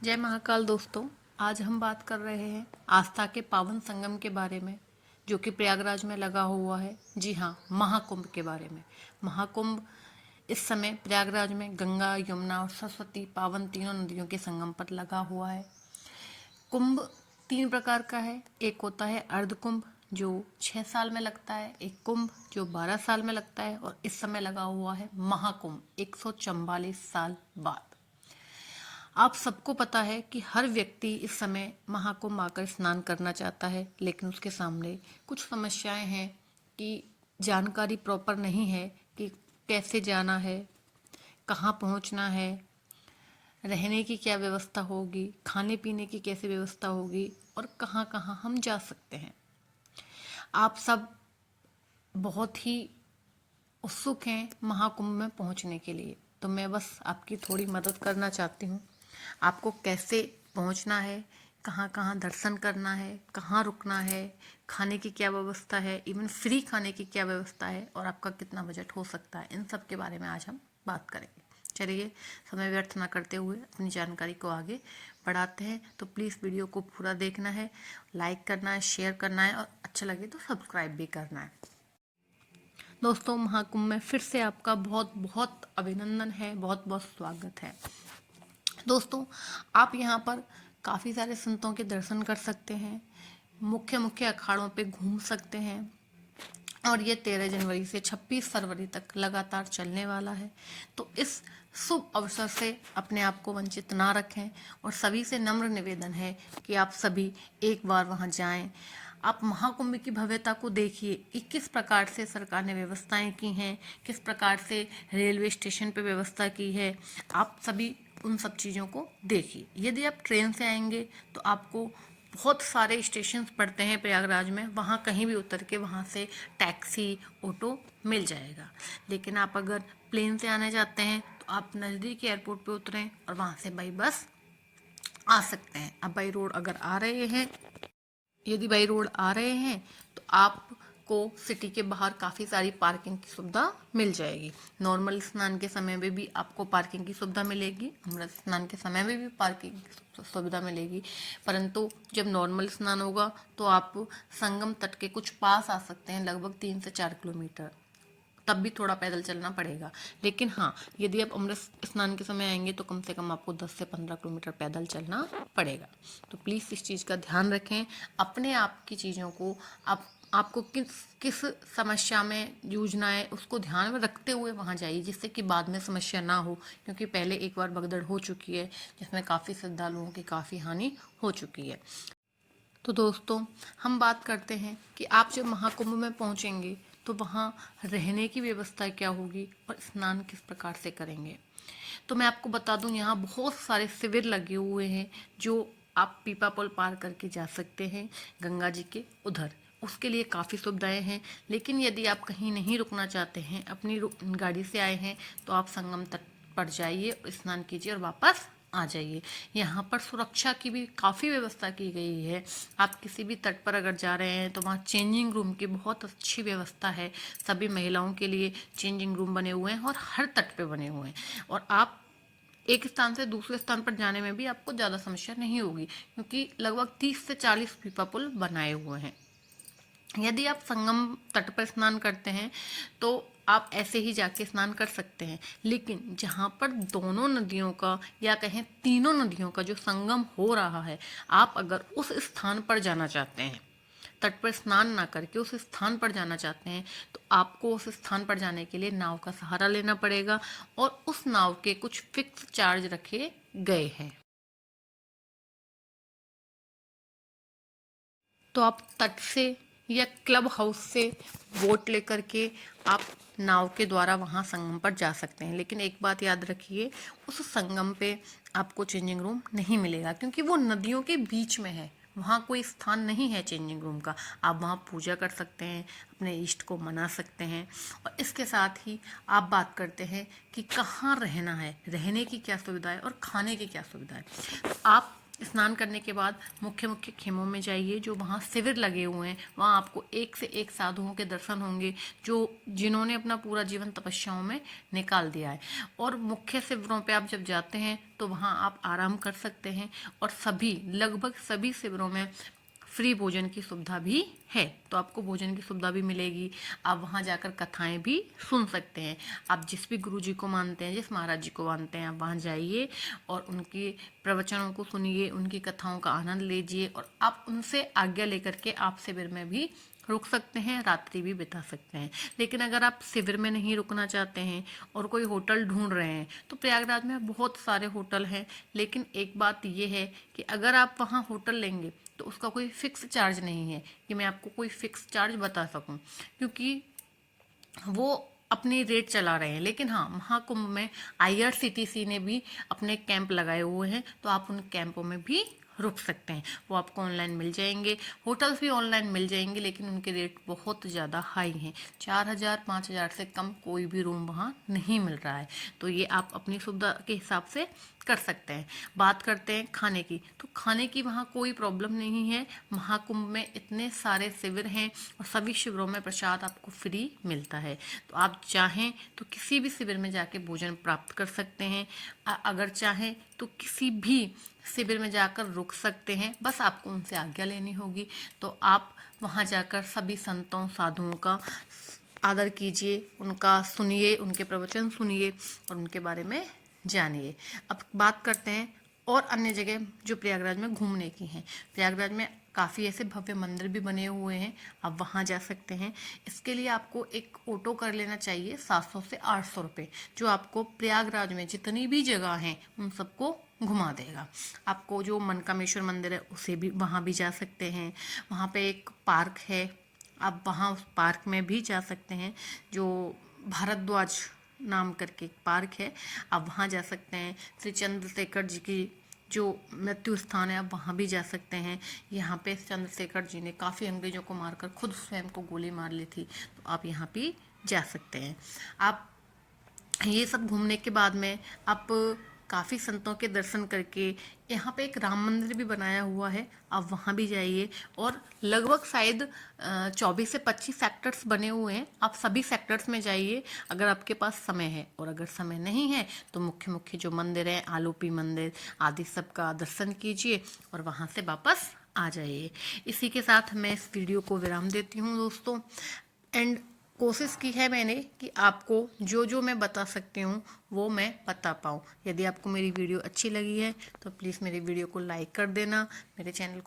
जय महाकाल दोस्तों। आज हम बात कर रहे हैं आस्था के पावन संगम के बारे में, जो कि प्रयागराज में लगा हुआ है। जी हाँ, महाकुंभ के बारे में। महाकुंभ इस समय प्रयागराज में गंगा, यमुना और सरस्वती पावन तीनों नदियों के संगम पर लगा हुआ है। कुंभ 3 प्रकार का है। एक होता है अर्ध कुंभ जो 6 साल में लगता है, एक कुंभ जो 12 साल में लगता है, और इस समय लगा हुआ है महाकुंभ 144 साल बाद। आप सबको पता है कि हर व्यक्ति इस समय महाकुंभ आकर स्नान करना चाहता है, लेकिन उसके सामने कुछ समस्याएं हैं कि जानकारी प्रॉपर नहीं है कि कैसे जाना है, कहाँ पहुँचना है, रहने की क्या व्यवस्था होगी, खाने पीने की कैसे व्यवस्था होगी और कहाँ कहाँ हम जा सकते हैं। आप सब बहुत ही उत्सुक हैं महाकुंभ में पहुंचने के लिए, तो मैं बस आपकी थोड़ी मदद करना चाहती हूँ। आपको कैसे पहुंचना है, कहाँ कहाँ दर्शन करना है, कहाँ रुकना है, खाने की क्या व्यवस्था है, इवन फ्री खाने की क्या व्यवस्था है, और आपका कितना बजट हो सकता है, इन सब के बारे में आज हम बात करेंगे। चलिए, समय व्यर्थ ना करते हुए अपनी जानकारी को आगे बढ़ाते हैं। तो प्लीज़ वीडियो को पूरा देखना है, लाइक करना है, शेयर करना है, और अच्छा लगे तो सब्सक्राइब भी करना है। दोस्तों, महाकुंभ में फिर से आपका बहुत बहुत अभिनंदन है, बहुत बहुत स्वागत है। दोस्तों, आप यहाँ पर काफ़ी सारे संतों के दर्शन कर सकते हैं, मुख्य मुख्य अखाड़ों पे घूम सकते हैं, और ये 13 जनवरी से 26 फरवरी तक लगातार चलने वाला है। तो इस शुभ अवसर से अपने आप को वंचित ना रखें, और सभी से नम्र निवेदन है कि आप सभी एक बार वहाँ जाएं। आप महाकुंभ की भव्यता को देखिए कि किस प्रकार से सरकार ने व्यवस्थाएं की हैं, किस प्रकार से रेलवे स्टेशन पे व्यवस्था की है। आप सभी उन सब चीज़ों को देखिए। यदि आप ट्रेन से आएंगे तो आपको बहुत सारे स्टेशन पड़ते हैं प्रयागराज में, वहाँ कहीं भी उतर के वहाँ से टैक्सी, ऑटो मिल जाएगा। लेकिन आप अगर प्लेन से आने जाते हैं तो आप नज़दीकी एयरपोर्ट पे उतरें और वहाँ से बाई बस आ सकते हैं। अब बाई रोड अगर आ रहे हैं, यदि बाई रोड आ रहे हैं तो आपको सिटी के बाहर काफ़ी सारी पार्किंग की सुविधा मिल जाएगी। नॉर्मल स्नान के समय में भी आपको पार्किंग की सुविधा मिलेगी, अमृत स्नान के समय में भी पार्किंग की सुविधा मिलेगी। परंतु जब नॉर्मल स्नान होगा तो आप संगम तट के कुछ पास आ सकते हैं, लगभग 3 से 4 किलोमीटर, तब भी थोड़ा पैदल चलना पड़ेगा। लेकिन हाँ, यदि आप अमृत स्नान के समय आएंगे तो कम से कम आपको 10 से 15 किलोमीटर पैदल चलना पड़ेगा। तो प्लीज़ इस चीज़ का ध्यान रखें। अपने आप की चीज़ों को आपको किस किस समस्या में जूझना है उसको ध्यान में रखते हुए वहाँ जाइए, जिससे कि बाद में समस्या ना हो, क्योंकि पहले एक बार भगदड़ हो चुकी है जिसमें काफ़ी श्रद्धालुओं की काफ़ी हानि हो चुकी है। तो दोस्तों, हम बात करते हैं कि आप जब महाकुंभ में पहुंचेंगे तो वहाँ रहने की व्यवस्था क्या होगी और स्नान किस प्रकार से करेंगे। तो मैं आपको बता दूं, यहाँ बहुत सारे शिविर लगे हुए हैं जो आप पीपा पुल पार करके जा सकते हैं गंगा जी के उधर। उसके लिए काफ़ी सुविधाएं हैं। लेकिन यदि आप कहीं नहीं रुकना चाहते हैं, अपनी गाड़ी से आए हैं, तो आप संगम तट पर जाइए, स्नान कीजिए और वापस आ जाइए। यहाँ पर सुरक्षा की भी काफ़ी व्यवस्था की गई है। आप किसी भी तट पर अगर जा रहे हैं तो वहाँ चेंजिंग रूम की बहुत अच्छी व्यवस्था है। सभी महिलाओं के लिए चेंजिंग रूम बने हुए हैं और हर तट पे बने हुए हैं, और आप एक स्थान से दूसरे स्थान पर जाने में भी आपको ज़्यादा समस्या नहीं होगी, क्योंकि लगभग 30 से 40 पीपा पुल बनाए हुए हैं। यदि आप संगम तट पर स्नान करते हैं तो आप ऐसे ही जाके स्नान कर सकते हैं। लेकिन जहाँ पर दोनों नदियों का, या कहें तीनों नदियों का जो संगम हो रहा है, आप अगर उस स्थान पर जाना चाहते हैं, तट पर स्नान ना करके उस स्थान पर जाना चाहते हैं, तो आपको उस स्थान पर जाने के लिए नाव का सहारा लेना पड़ेगा, और उस नाव के कुछ फिक्स चार्ज रखे गए हैं। तो आप तट से या क्लब हाउस से बोट लेकर के आप नाव के द्वारा वहाँ संगम पर जा सकते हैं। लेकिन एक बात याद रखिए, उस संगम पे आपको चेंजिंग रूम नहीं मिलेगा, क्योंकि वो नदियों के बीच में है। वहाँ कोई स्थान नहीं है चेंजिंग रूम का। आप वहाँ पूजा कर सकते हैं, अपने इष्ट को मना सकते हैं। और इसके साथ ही आप बात करते हैं कि कहाँ रहना है, रहने की क्या सुविधा है और खाने की क्या सुविधा है। आप स्नान करने के बाद मुख्य मुख्य खेमों में जाइए, जो वहाँ शिविर लगे हुए हैं, वहाँ आपको एक से एक साधुओं के दर्शन होंगे जो जिन्होंने अपना पूरा जीवन तपस्याओं में निकाल दिया है। और मुख्य शिविरों पे आप जब जाते हैं तो वहाँ आप आराम कर सकते हैं, और लगभग सभी शिविरों में फ्री भोजन की सुविधा भी है, तो आपको भोजन की सुविधा भी मिलेगी। आप वहाँ जाकर कथाएं भी सुन सकते हैं। आप जिस भी गुरु जी को मानते हैं, जिस महाराज जी को मानते हैं, आप वहाँ जाइए और उनकी प्रवचनों को सुनिए, उनकी कथाओं का आनंद लीजिए, और आप उनसे आज्ञा लेकर के आप शिविर में भी रुक सकते हैं, रात्रि भी बिता सकते हैं। लेकिन अगर आप शिविर में नहीं रुकना चाहते हैं और कोई होटल ढूंढ रहे हैं, तो प्रयागराज में बहुत सारे होटल हैं। लेकिन एक बात ये है कि अगर आप वहाँ होटल लेंगे तो उसका कोई फिक्स चार्ज नहीं है कि मैं आपको कोई फिक्स चार्ज बता सकूं, क्योंकि वो अपनी रेट चला रहे हैं। लेकिन हाँ, महाकुंभ में IRCTC ने भी अपने कैंप लगाए हुए हैं, तो आप उन कैंपों में भी रुक सकते हैं। वो आपको ऑनलाइन मिल जाएंगे, होटल्स भी ऑनलाइन मिल जाएंगे, लेकिन उनके रेट बहुत ज़्यादा हाई हैं। 4,000 5,000 से कम कोई भी रूम वहाँ नहीं मिल रहा है। तो ये आप अपनी सुविधा के हिसाब से कर सकते हैं। बात करते हैं खाने की, तो खाने की वहाँ कोई प्रॉब्लम नहीं है। महाकुंभ में इतने सारे शिविर हैं और सभी शिविरों में प्रसाद आपको फ्री मिलता है, तो आप चाहें तो किसी भी शिविर में जाके भोजन प्राप्त कर सकते हैं। अगर चाहें तो किसी भी शिविर में जाकर रुक सकते हैं, बस आपको उनसे आज्ञा लेनी होगी। तो आप वहाँ जाकर सभी संतों साधुओं का आदर कीजिए, उनका सुनिए, उनके प्रवचन सुनिए और उनके बारे में जानिए। अब बात करते हैं और अन्य जगह जो प्रयागराज में घूमने की हैं। प्रयागराज में काफ़ी ऐसे भव्य मंदिर भी बने हुए हैं, आप वहाँ जा सकते हैं। इसके लिए आपको एक ऑटो कर लेना चाहिए 700 से 800 रुपये, जो आपको प्रयागराज में जितनी भी जगह हैं उन सबको घुमा देगा। आपको जो मनकामेश्वर मंदिर है उसे भी वहाँ भी जा सकते हैं। वहाँ पे एक पार्क है, आप वहाँ उस पार्क में भी जा सकते हैं, जो भारद्वाज नाम करके एक पार्क है, आप वहाँ जा सकते हैं। श्री चंद्रशेखर जी की जो मृत्यु स्थान है, आप वहाँ भी जा सकते हैं। यहाँ पे चंद्रशेखर जी ने काफ़ी अंग्रेजों को मारकर खुद स्वयं को गोली मार ली थी, तो आप यहाँ भी जा सकते हैं। आप ये सब घूमने के बाद में आप काफ़ी संतों के दर्शन करके, यहाँ पे एक राम मंदिर भी बनाया हुआ है, आप वहाँ भी जाइए। और लगभग शायद 24 से 25 सेक्टर्स बने हुए हैं, आप सभी सेक्टर्स में जाइए अगर आपके पास समय है। और अगर समय नहीं है तो मुख्य मुख्य जो मंदिर हैं, आलोपी मंदिर आदि सब का दर्शन कीजिए और वहाँ से वापस आ जाइए। इसी के साथ मैं इस वीडियो को विराम देती हूँ दोस्तों। एंड कोशिश की है मैंने कि आपको जो जो मैं बता सकती हूँ वो मैं बता पाऊँ। यदि आपको मेरी वीडियो अच्छी लगी है तो प्लीज़ मेरी वीडियो को लाइक कर देना, मेरे चैनल को